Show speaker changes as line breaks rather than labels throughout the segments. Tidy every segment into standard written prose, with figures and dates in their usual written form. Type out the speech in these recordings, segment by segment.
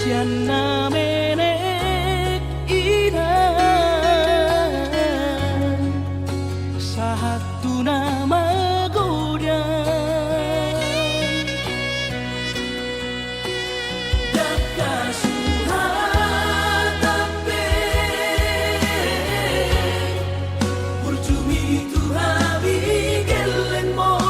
Sianna menek inang satu nama godang Daka suhatape Burjumi tuhabi gelen mo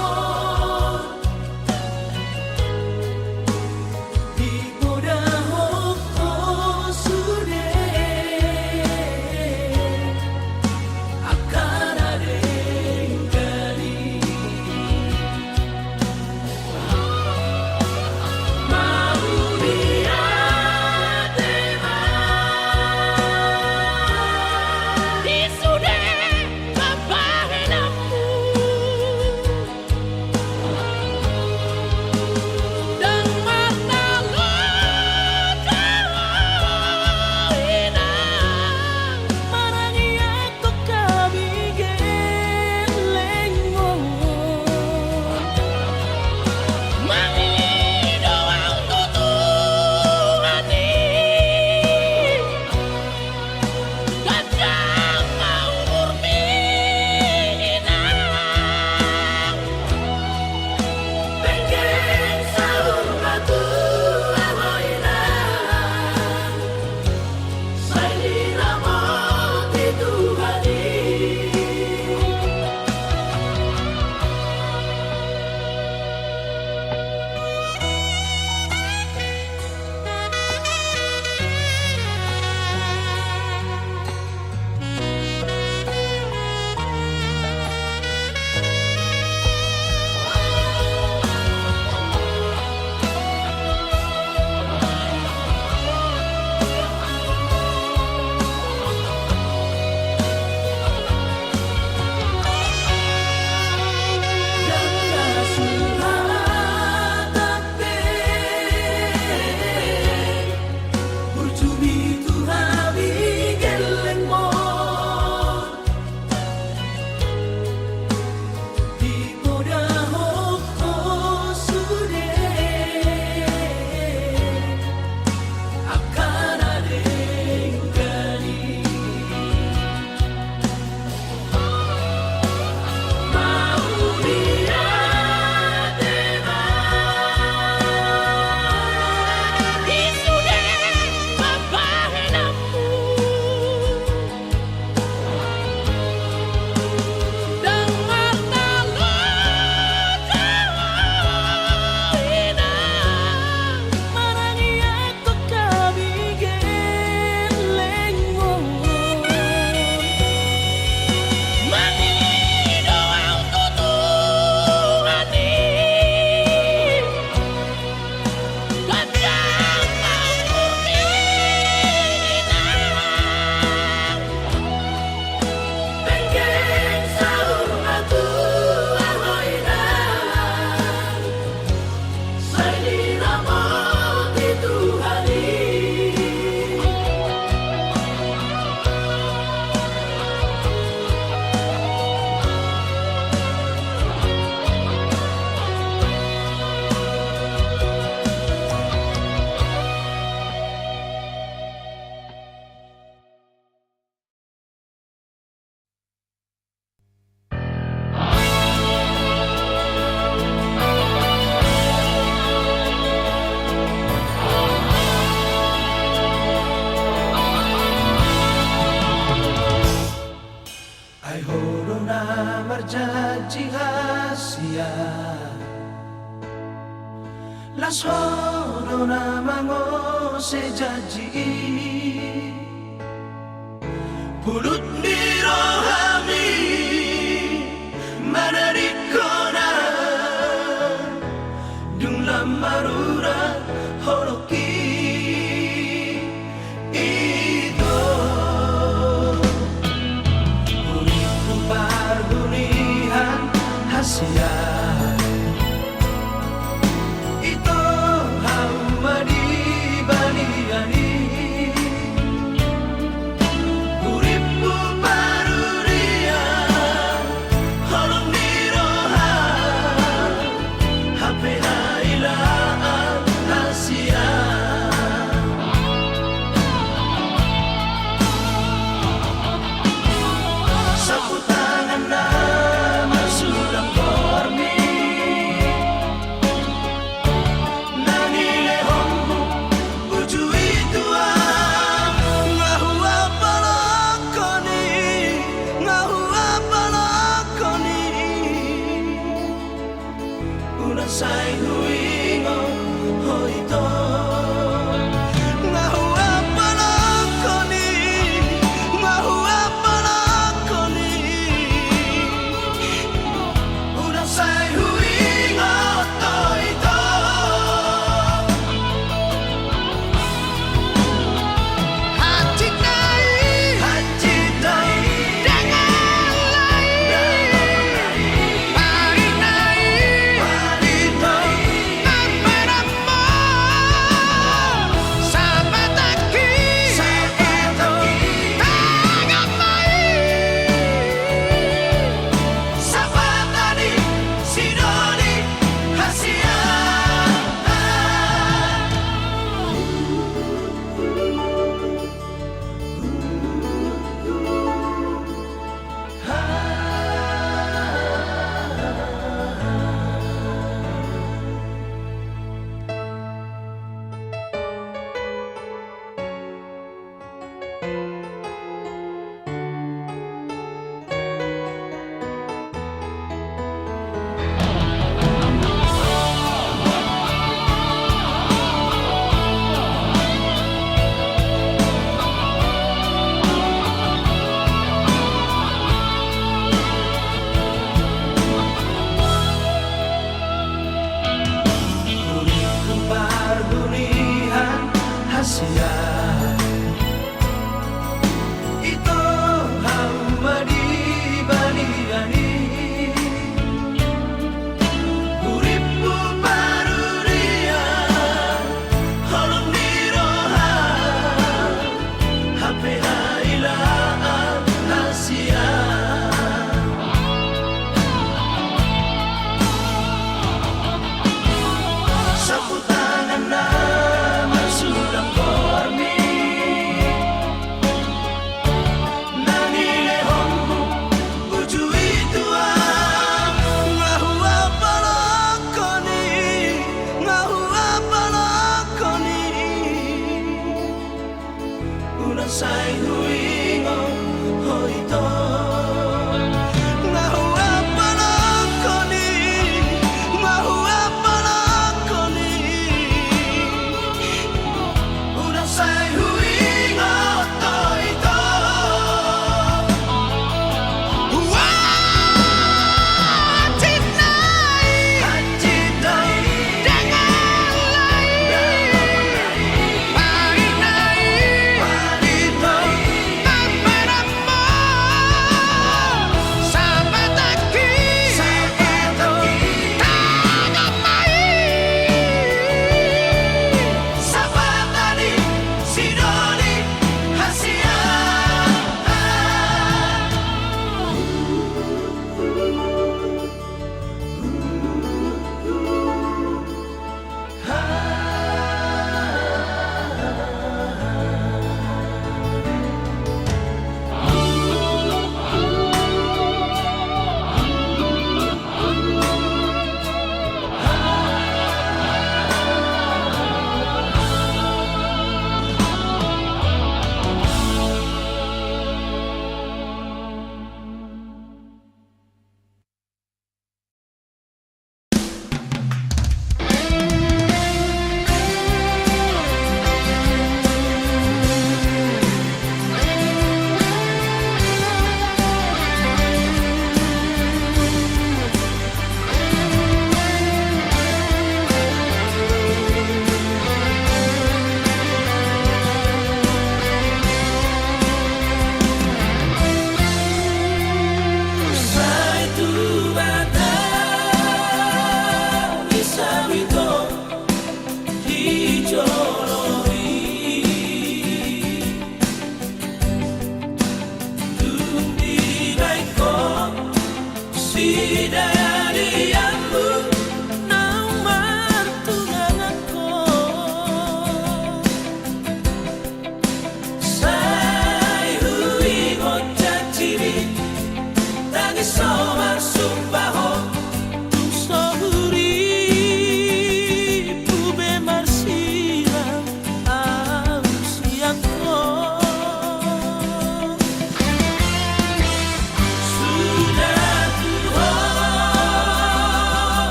marjanji hasia las horona mango se janji pulut miro hami manarikona dung lamarura holoki Asia itu hamba di baliani uripku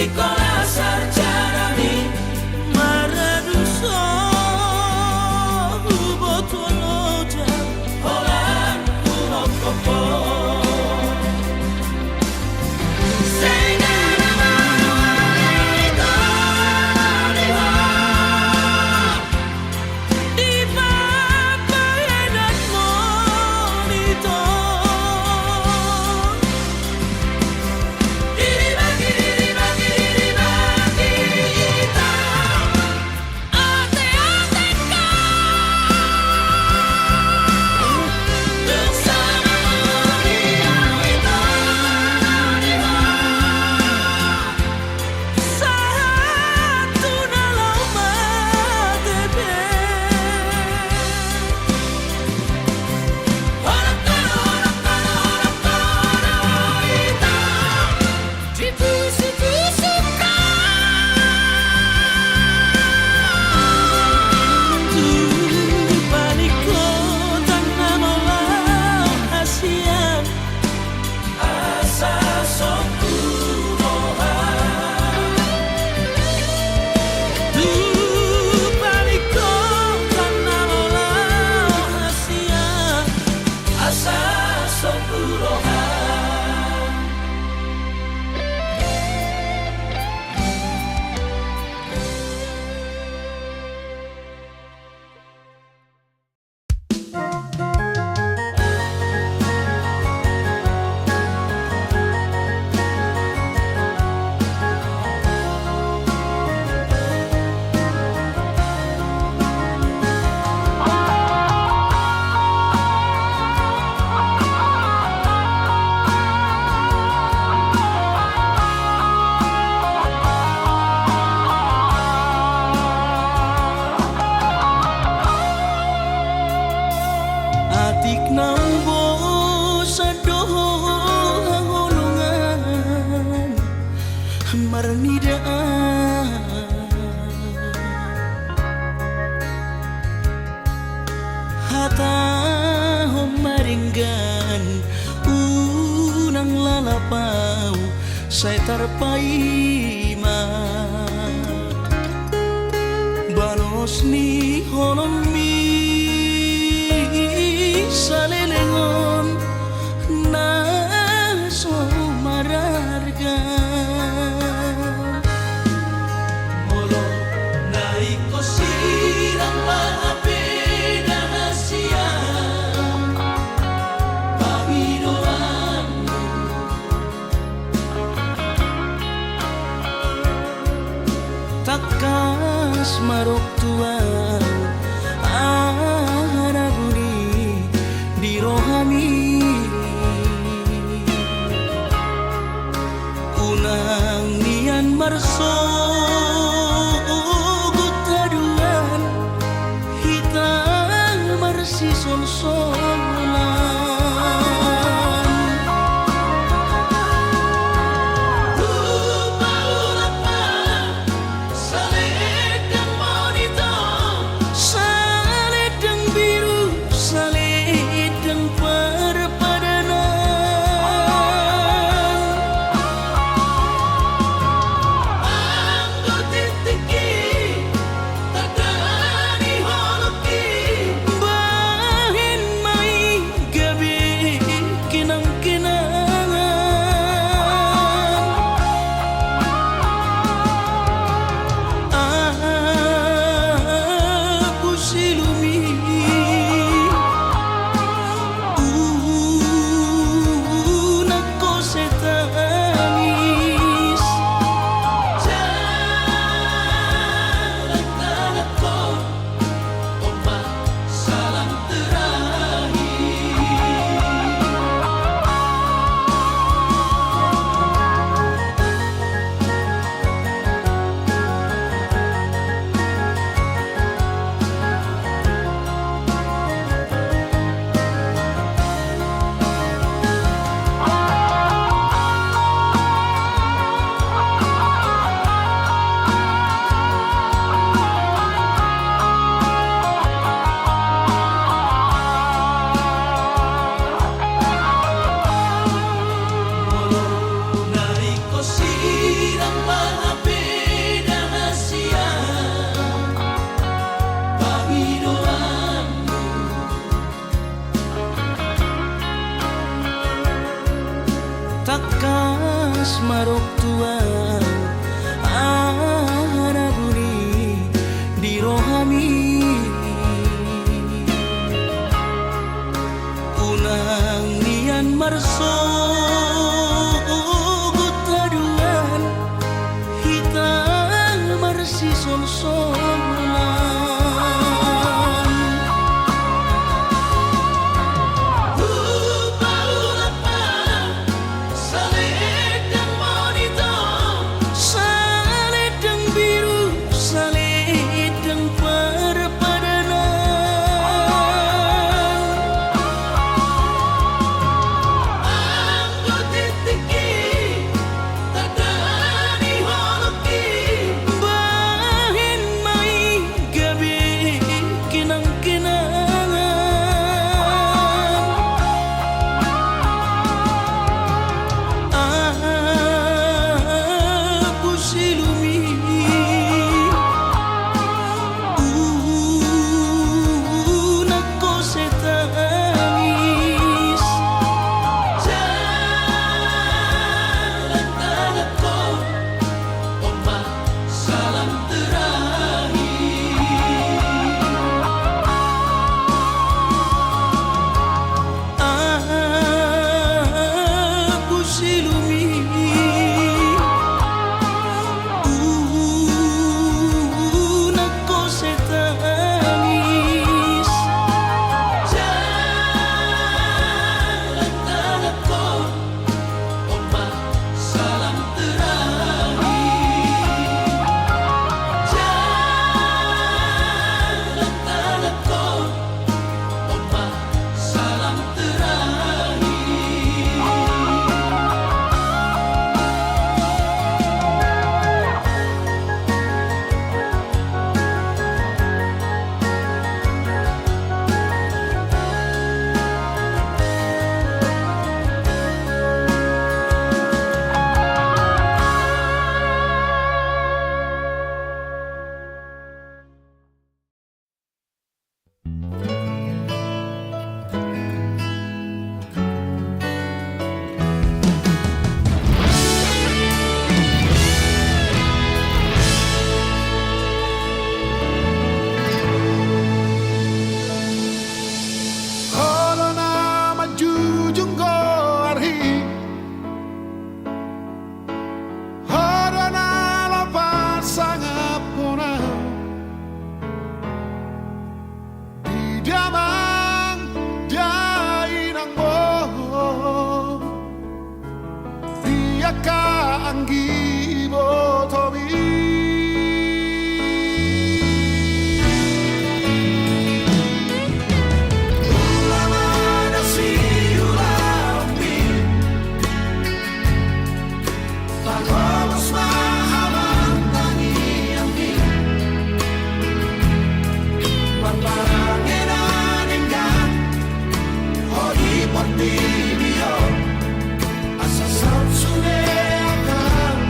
sekolah sarjana di
Maraduso Botoloja
Polan Kuhokopo
Atik nambo sadoh hangolongan marnidaan hata homaringgan unang lalapau saya tarpaima banos ni holomi salelengon na so mararga
Molo naiko sirang maapena hasia Pamidoanmu
takas marok tuang araguni di rohani unang nian marso gutaduan hitang marsi sol-solan saledang biru saledang perpadanan marok tuang anaguni di rohami unang nian marso gutaduan hitam marsi solsolan
Asa sam sune akan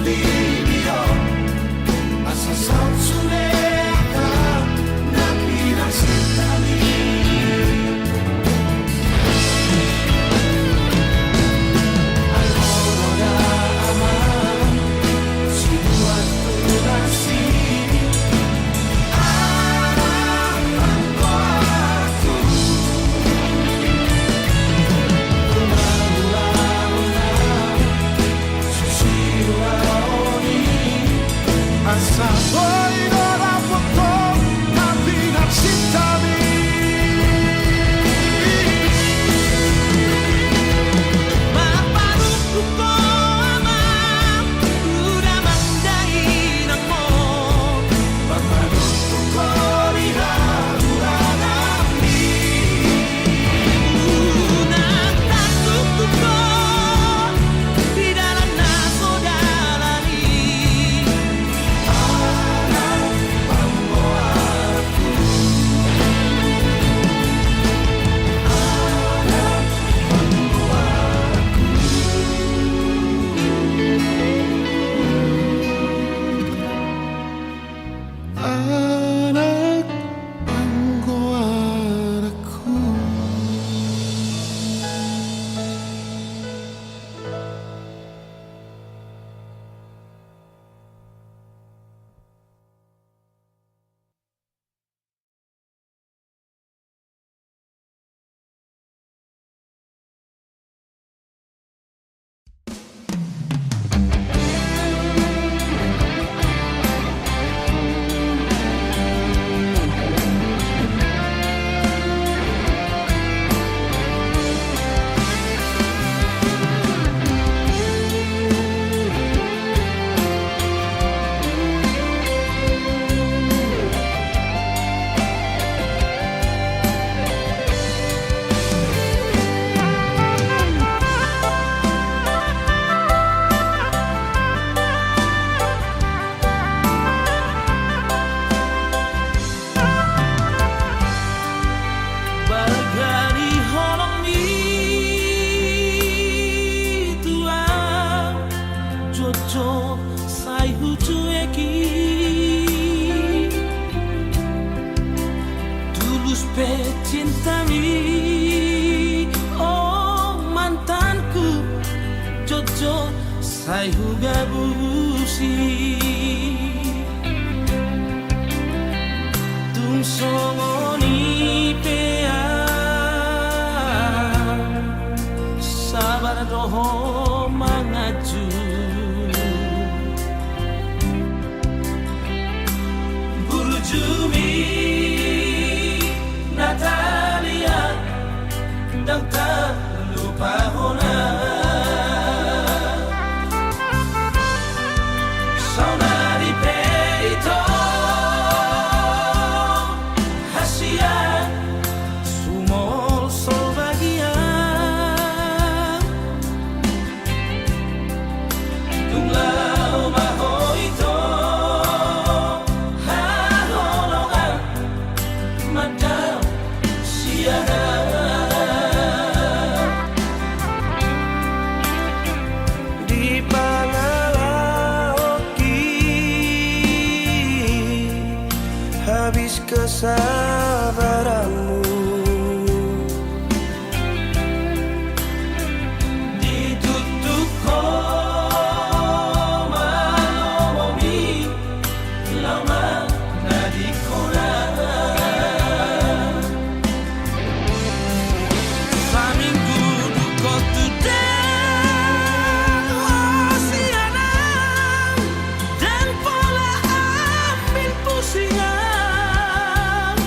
video asa saut suleka na pinagsitali. Ang oro na aman situado nasi Sabay na rapot ko na pinagsitali. Maparuto ko amang udah mangdahinan mo. Maparuto ko riharurangan ni unang tatutup ko di dalam nasodalani. Anak panggoanku. Bagani holong ni tuang jojo sai hujueki tulus pe cintami oh mantanku jojo sai hugabusi tung songoni pea sabar doho mangaju Burujumi Natalia dan tak lupa hona saudari peito hasia sumol solbagia tunglau mahoito haholongan madam siara di Pangalaoki habis kesabaranmu ditutup koma lomomi lama nadikona saminggu duko tudang osiana dan pola ambil pusingan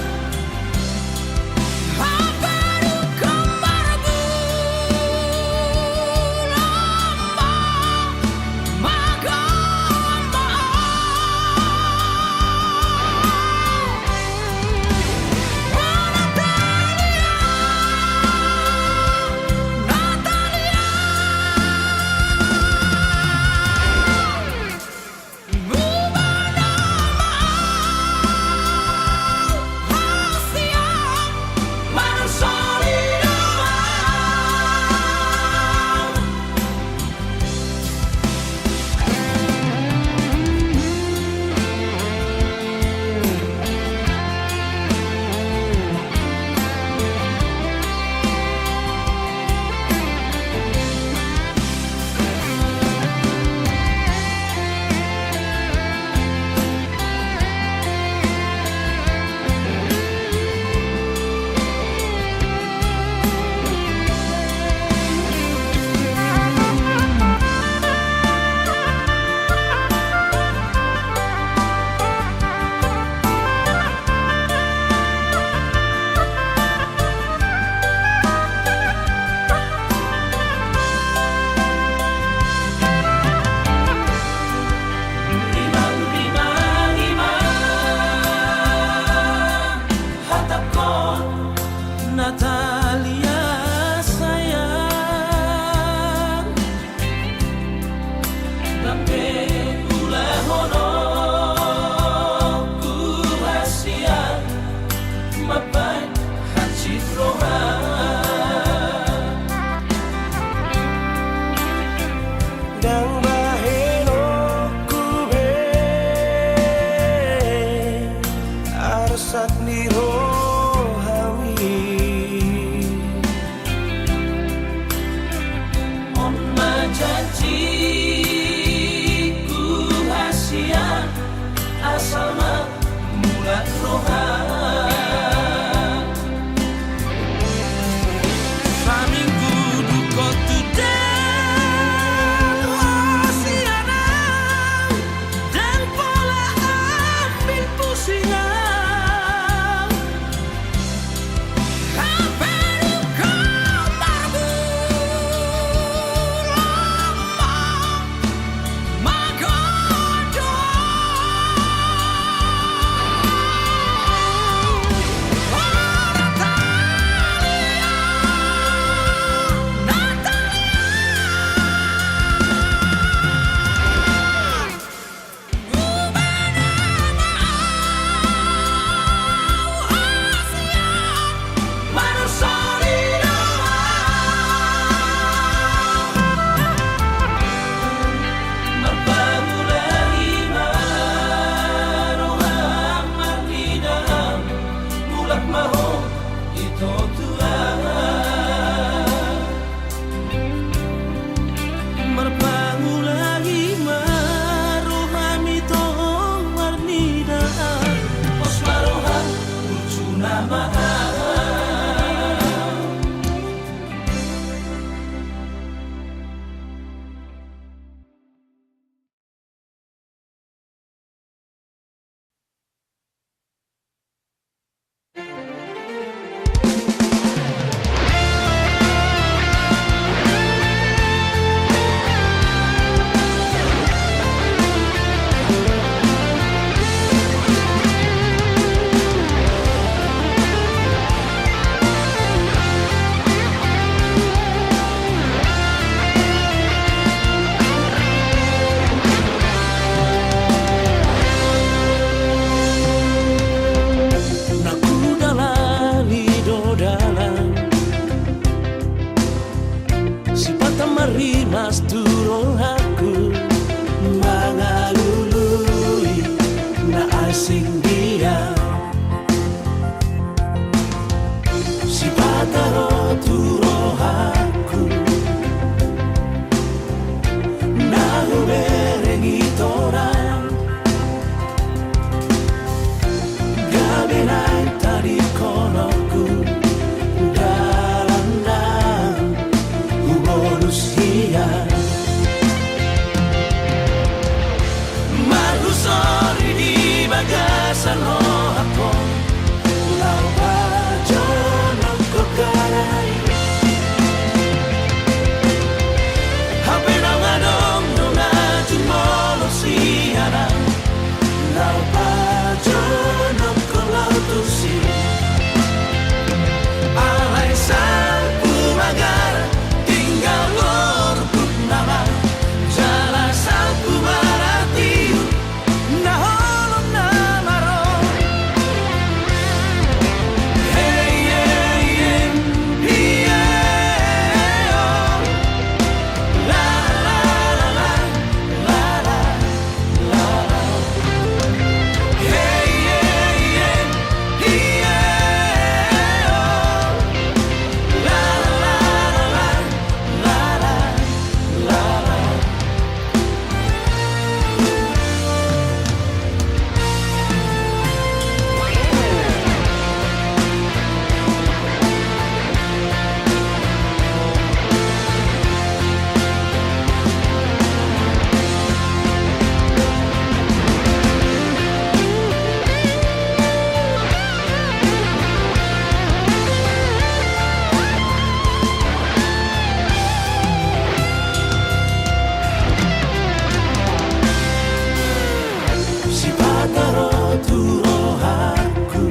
si pataro tu rohaku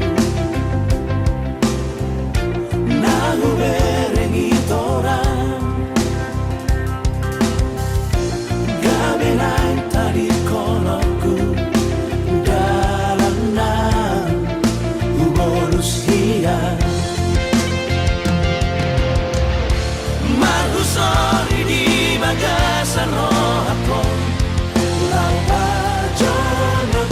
nahu berengi torang gabenai tadi konoku dalam nang ubolus hiang malu sorry di bagasan rohako lau pajono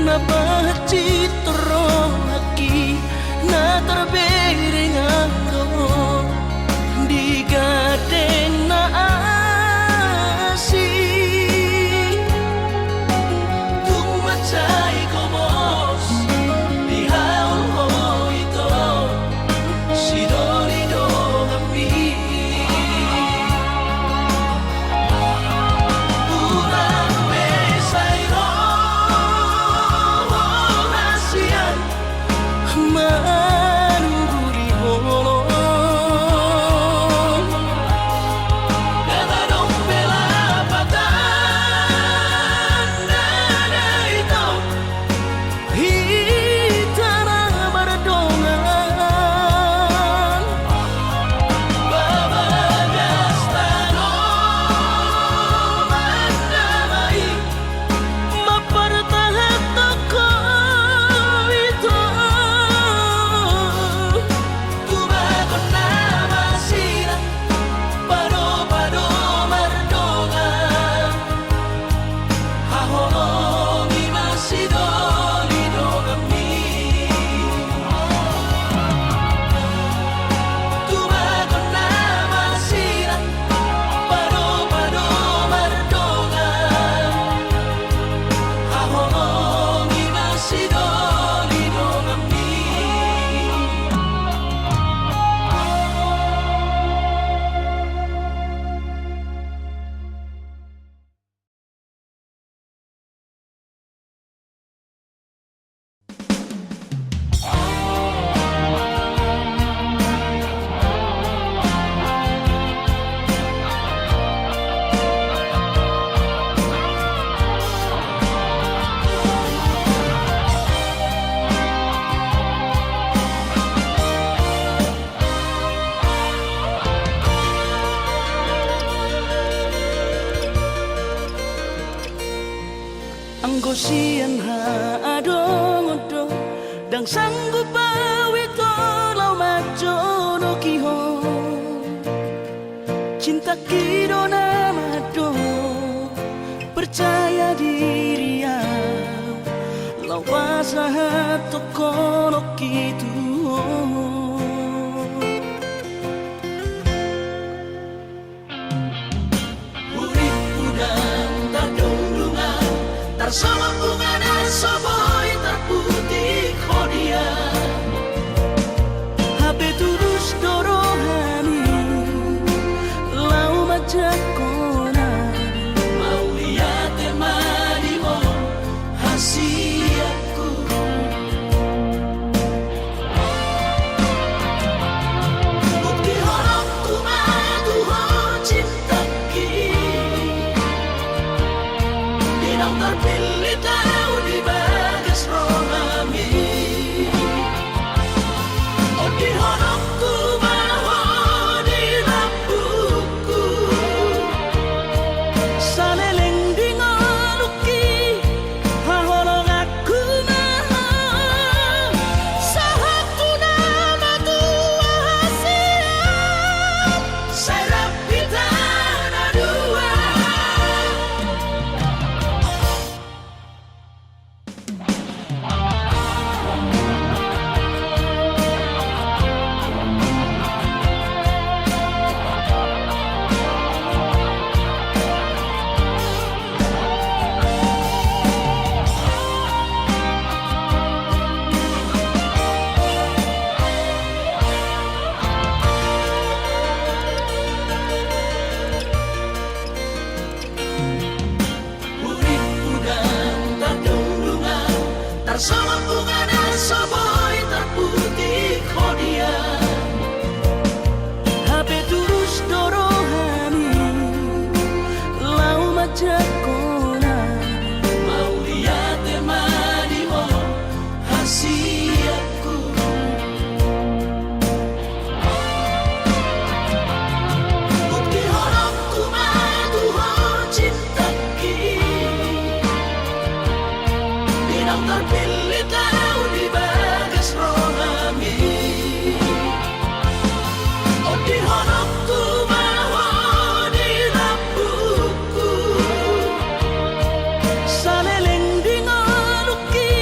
Napahacitro aki na terbering aro di gadeng na asi tung macai komos di haul ho ito si doli do kami pulang mesai ro hasian manuri holo kata dong bela patan nada itu hitana berdongan babagas tano mandamai mapartahat toko itu tubagon na masira pado-pado mardongan hahologi masidoli do kami tubagon na masira pado-pado mardongan hahologi masidoli do kami Anggo sian ha adong odo dang sanggup pawito lau majo no kiho cinta kido namado percaya diri ya lau pasahat toko no kitu Urip udang tardungan Tarsama bunga na soboy terputih kodian Habe tulus dorohani Lau majak kona Mau lihat temani mo hasiatku Bukti horokku matu ho cinta ki Dinang terpilih tahu di bagas rohami Oh di honokku baho di lampuku Saleleng di ngoluki Haholong aku maha Sahaku nama tua hasiat Serap kita na dua Urip udang tardungan Tarsama bunga na soboy terputih kodian Habe tulus dorohani Lau majak kona Mau lihat temani mo hasiatku Bukti horokku matu ho cinta ki Dinang terpilih tahu di bagas rohami Oh di honokku baho di lampuku Saleleng di ngoluki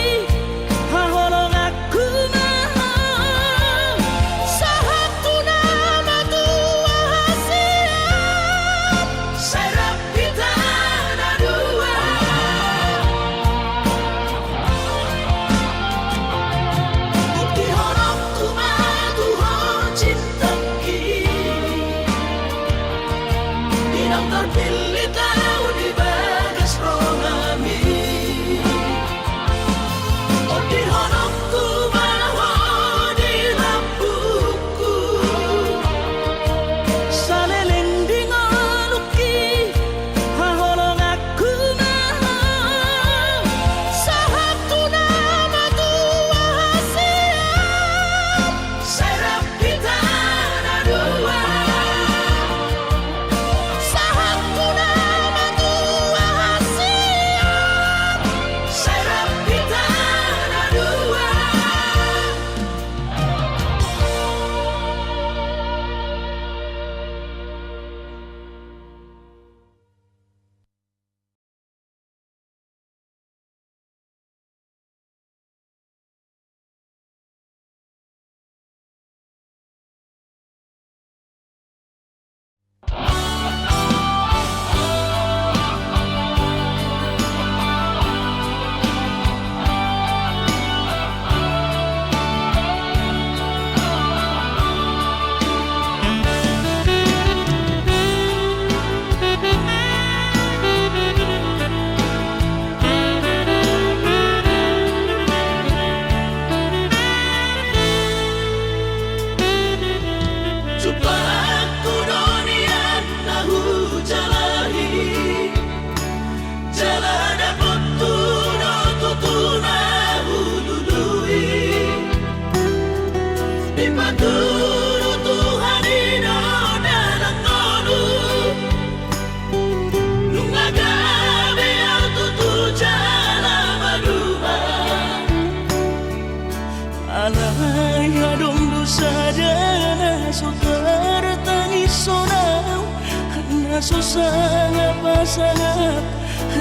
so sangat pasangap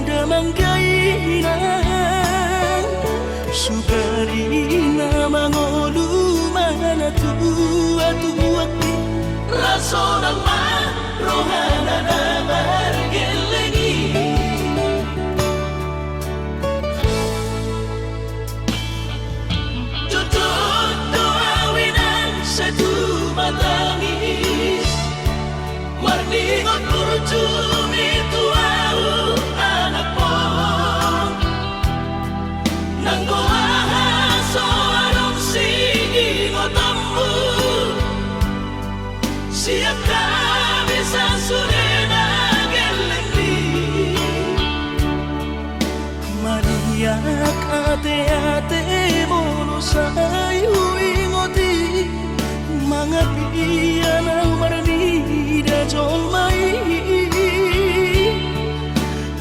damang kainan sugari na mangolu mana tua-tua raso ng marohana na margelengi tutut doawinan sa tumatangis marningot kurutumi tuau anak mo nang goahaso anong singingotammu siap kami sa surena gelengli maniak ate-ate mono sayu ingoti mga piyan ang maranida jomai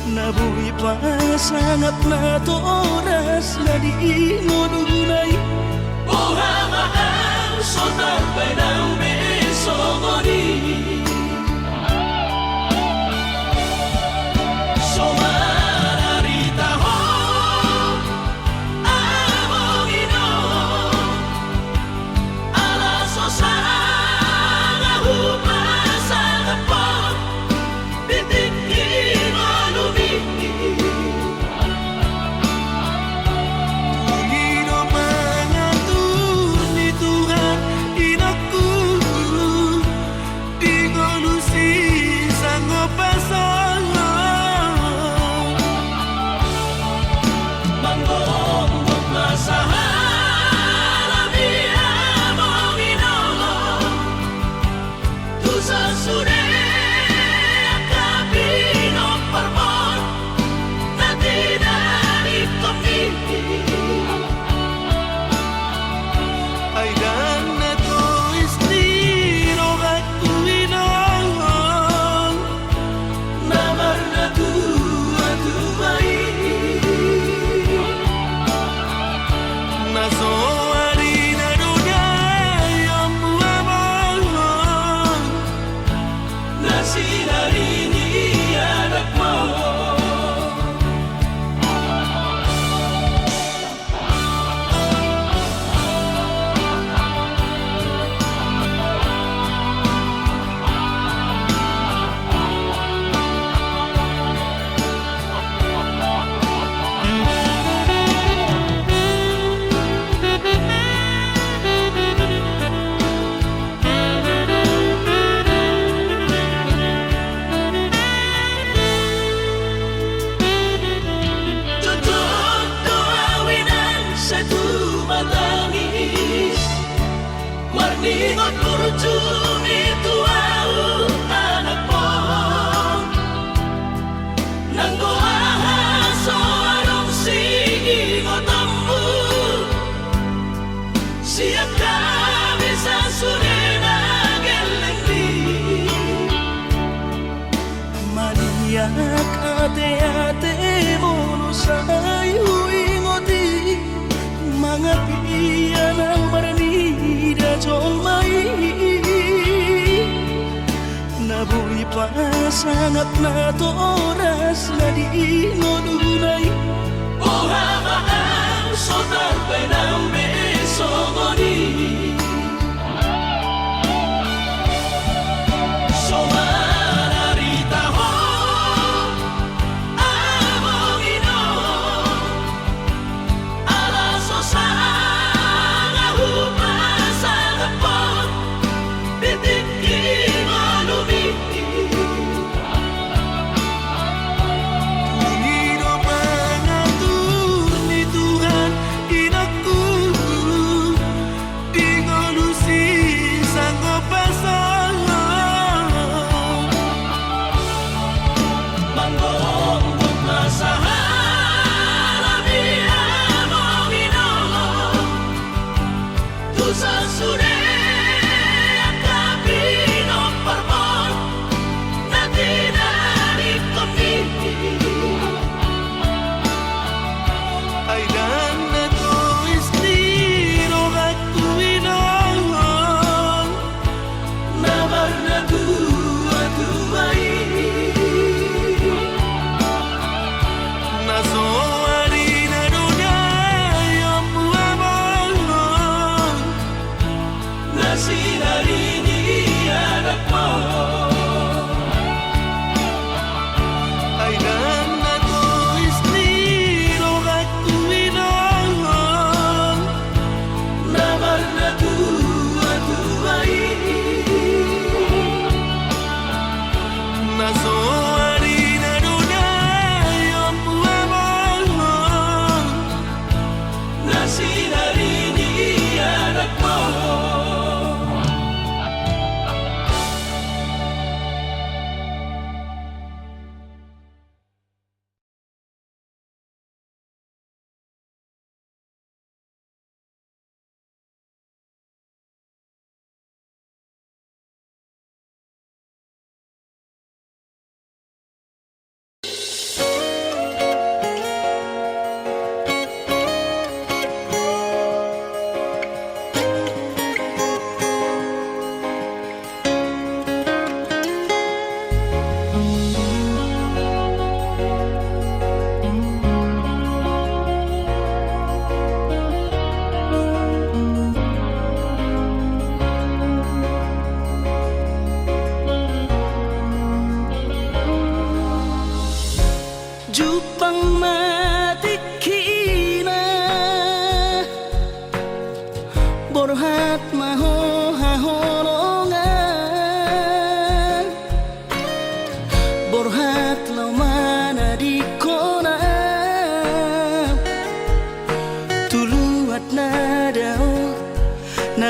nabuhi pa sangat na to oras na di ngununay buhamaan so tarpay ng besogoni so mararita ho among ino alaso sa hupasan po bitikin o lumiti Tungino mga tuni Tuhan inaku di kolusi sang pasangan manggong masahan ami among ino tu sa sure akabino parmon na tinanip kami ay dan na to istiro at tuwinangan namar na tuwa-tuway nasoari na dunay ang buwamangan na sinarini anak mo tutut doawinan sa tumatangis marningot kurutumi tuau anak mo nang goahaso anong singingotammu siap kami sa surena gelengli maniak ate-ate mono sayu ingoti mga piyan ang maranida jomai nabuhi pa sangat na to oras na di ngununay buhamaan so tarpay ng besogoni so mararita ho among ino alaso sa hupasan po bitikin o lumiti Tungino pa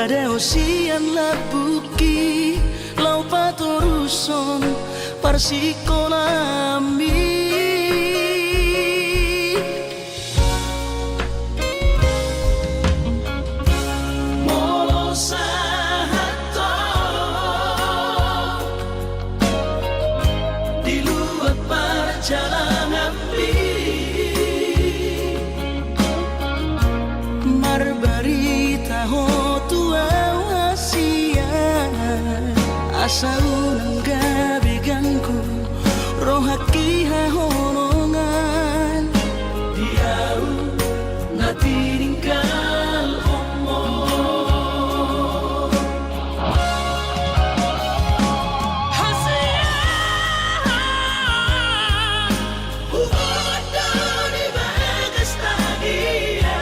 Sadeo sian labuki lau patoruson parsikonami molo sahato di luar perjalanan marbarita ho tua asia asa unang gabi gangku rohaki hahonongan diau na tininggal omo hasia ugoda di bagas tagia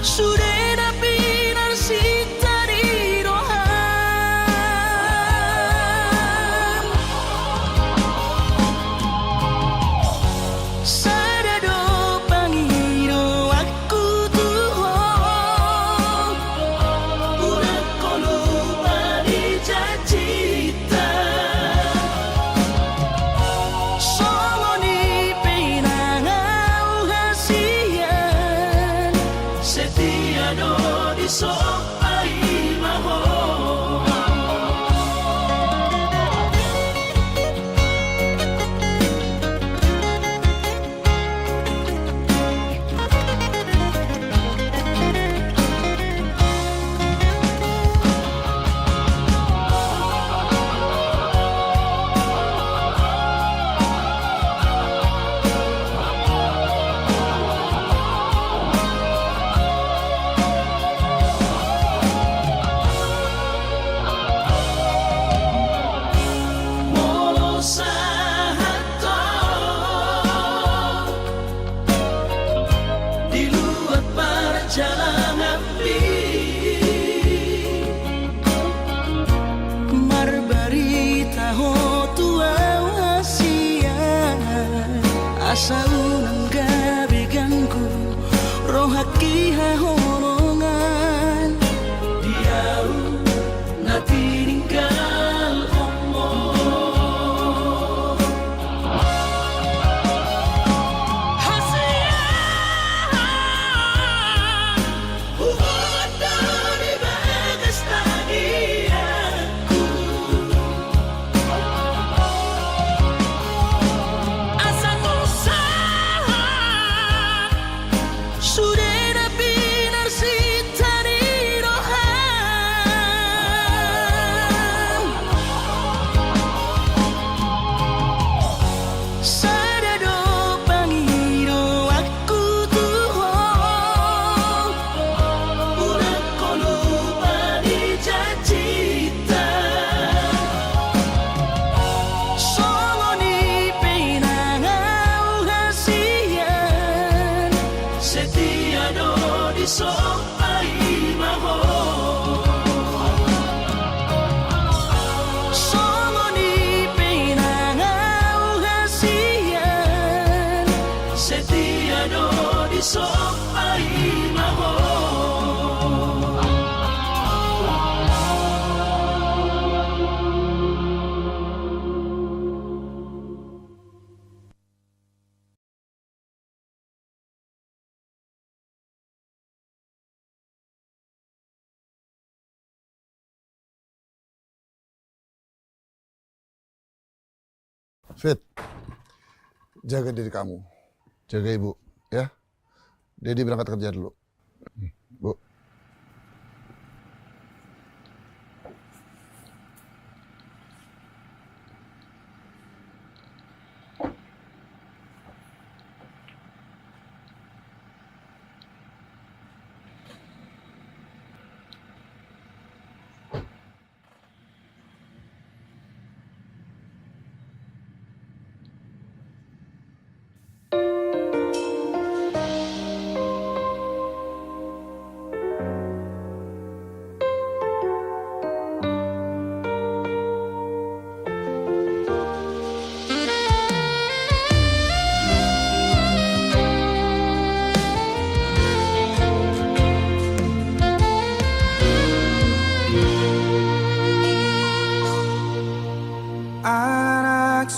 Sudah pinar sita di rohan Sadado pangiro aku tuhong Udah kau lupa dijajita Songoni pinangau hasian Setiado di sopai maho Molo sahato di luar perjalanan marbarita ho tua asia asa unang gabi gangku rohaki hahonongan diau na tininggal omo hasia ugoda di bagas tagiaku asa usaha sudah pinar sita di rohan Sadado pangiro aku tuhong Udah kau lupa dijajita Songoni pinangau hasian Setiado di sopai maho Songoni pinangau hasian Setiado di sopai maho
Fit, jaga diri kamu, jaga ibu, ya. Dedi berangkat kerja dulu. Bu.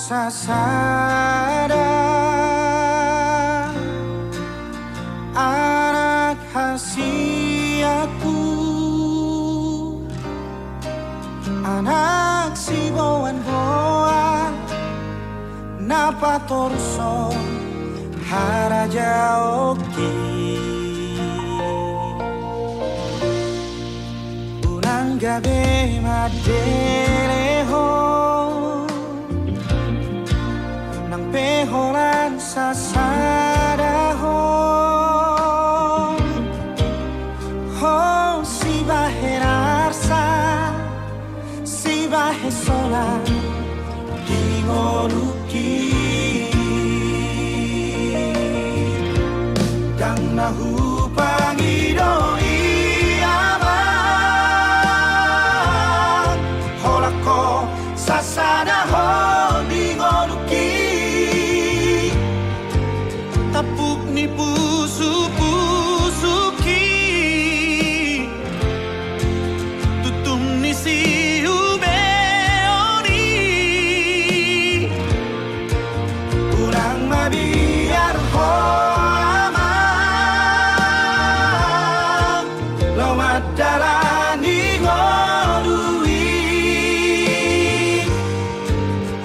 sasada anak hasiaku, anak si boan boa napa torso haraja oki urang gabe madereho nang pehoran sasadaho ho si baherarsa si bahe sola dingoluki dang nahu pangidoi abang holako sasada ho dingoluki tapuk ni pusuki tutum ni si biar ho amang lawat darani ngolui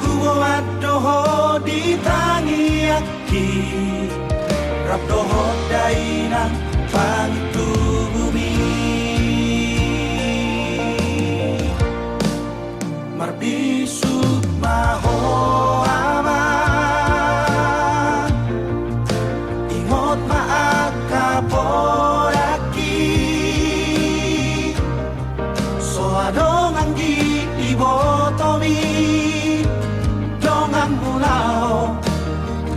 huwat doho ditangi aki rap doho daina pantu bumi marbisuk maho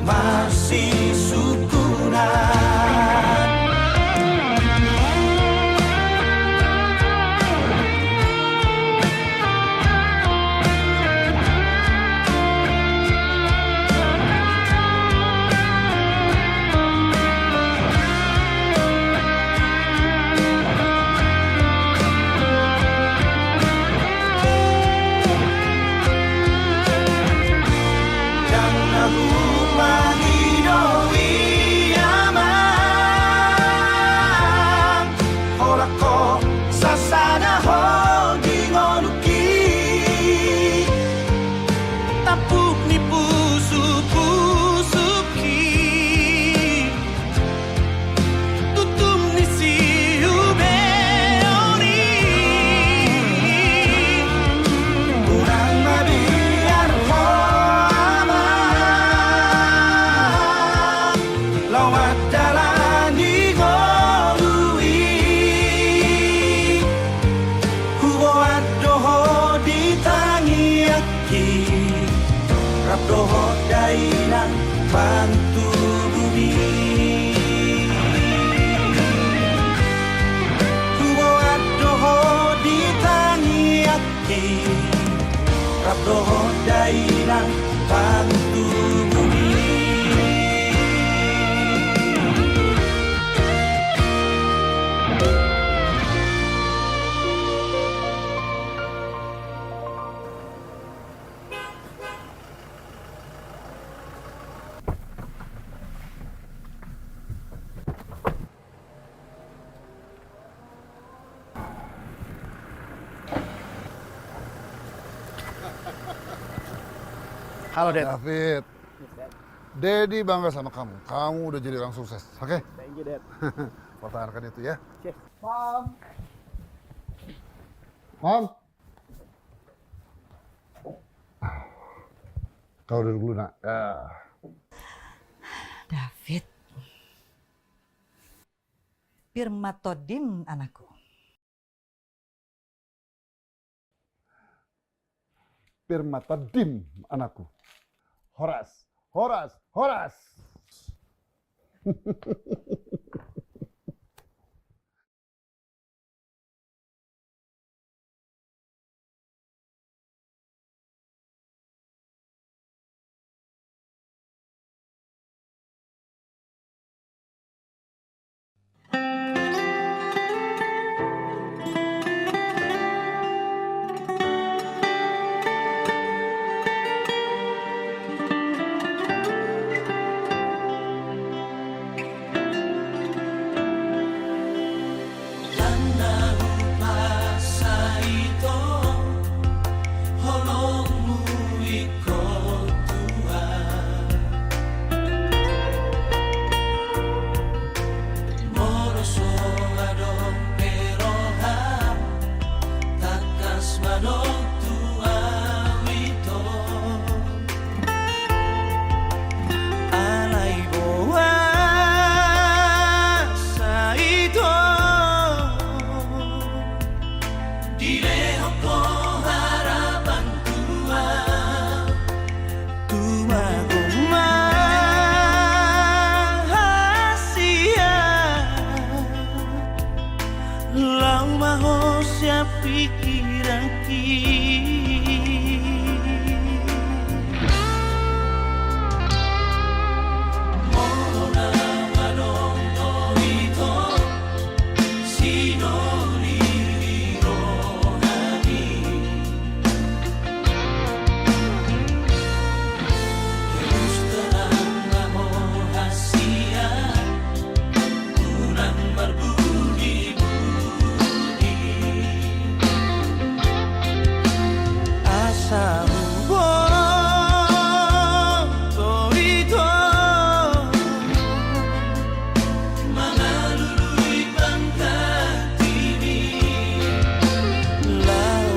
masih syukuran doho dainang bantu bumi kuat doho ditangi aki rap doho dainang bantu bumi
Halo, Dad. David. Daddy bangga sama kamu. Kamu udah jadi orang sukses, oke?
Thank you, Dad.
Pertahankan itu ya.
Oke. Mom.
Mom. Kau duduk dulu, nak. Ya.
David. Pirmatodin anakku.
Pirmatodin anakku. Horas, Horas, Horas.
Manong tuawito
alay buwan sa ito.
Dileho ko harapan tua
Tumagumahasia lau maho siya pikiran
Mona manong toito Sino liliro nani Gusto lang maho hasia Unang berbunyi-bunyi
asa ubon torito
Mga lulu'y pangkatini
lau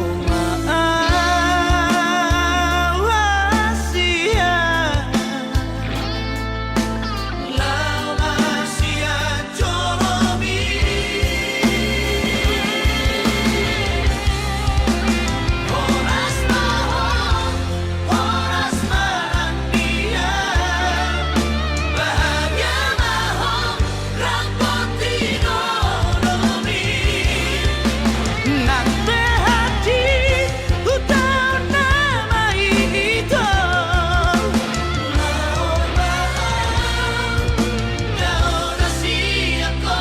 maawasia
Lau Asia Jolomi Oras mahal, oras marandia Bahagia mahal, rapotino lomi
nante hati utau nama ito
Lau mahal, kau nasi ako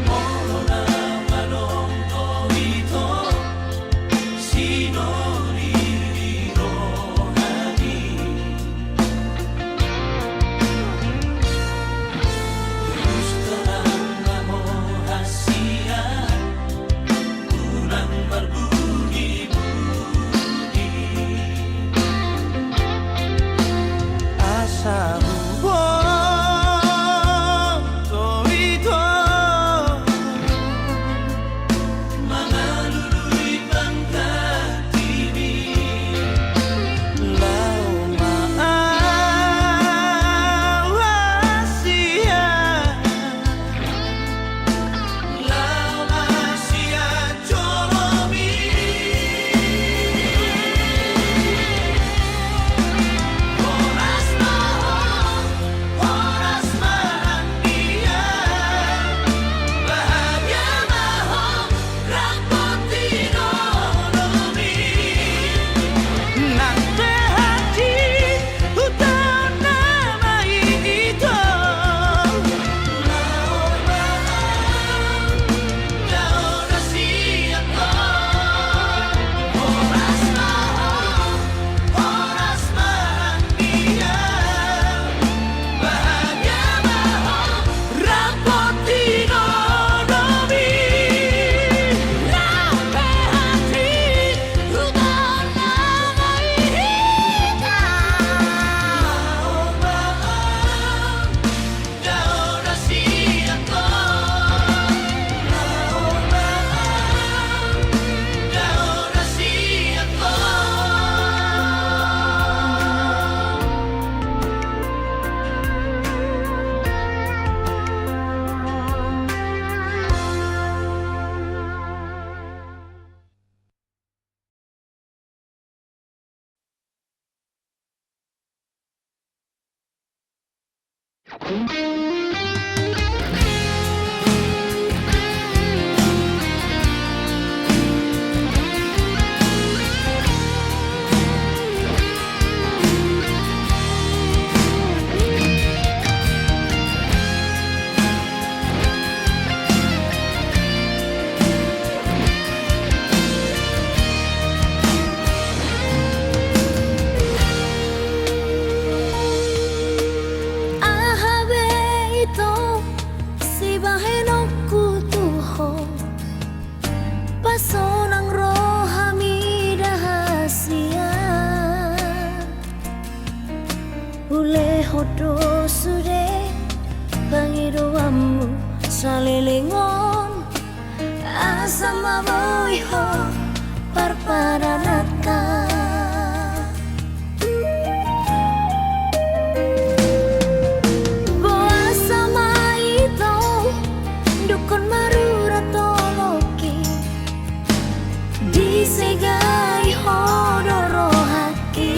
Mona manong toito Sino liliro nani Gusto lang maho hasia Unang berbunyi-bunyi
asa ubon torito
Mga lulu'y pangkatini
lau maawasia
Lau Asia Jolomi Oras mahal, oras marandia Bahagia mahal, rapotino lomi
nante hati utau nama ito
Lau mahal, kau nasi ako Oras mahal, oras marandia Bahagia mahal, rapotino lomi Lampe hati, utau nama ita Lau mahal, kau nasi ako Lau mahal, kau nasi ako
sama boiho parparanaka. Boa sama ito dukun marura toloki disegai hodoro haki.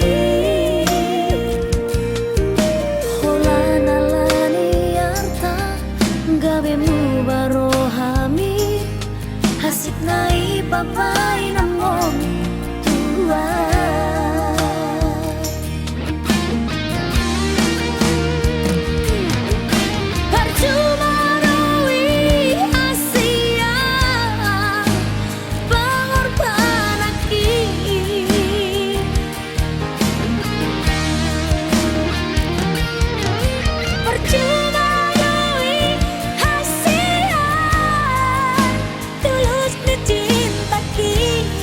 Holana lani arta gabe mu barohami hasik nai papai namong tua. Percuma rawi Asia pengorban aki. Percuma rawi Asia tulus dicinta ki.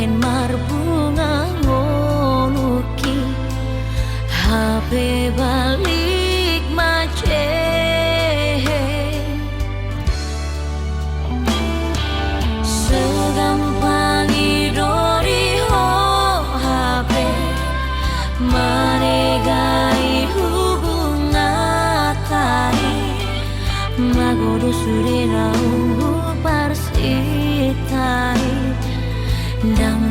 bahen marbunga ngonuki HP balik mace segampang idori ho HP manegai hubungan tari magodo surerau parsitai dan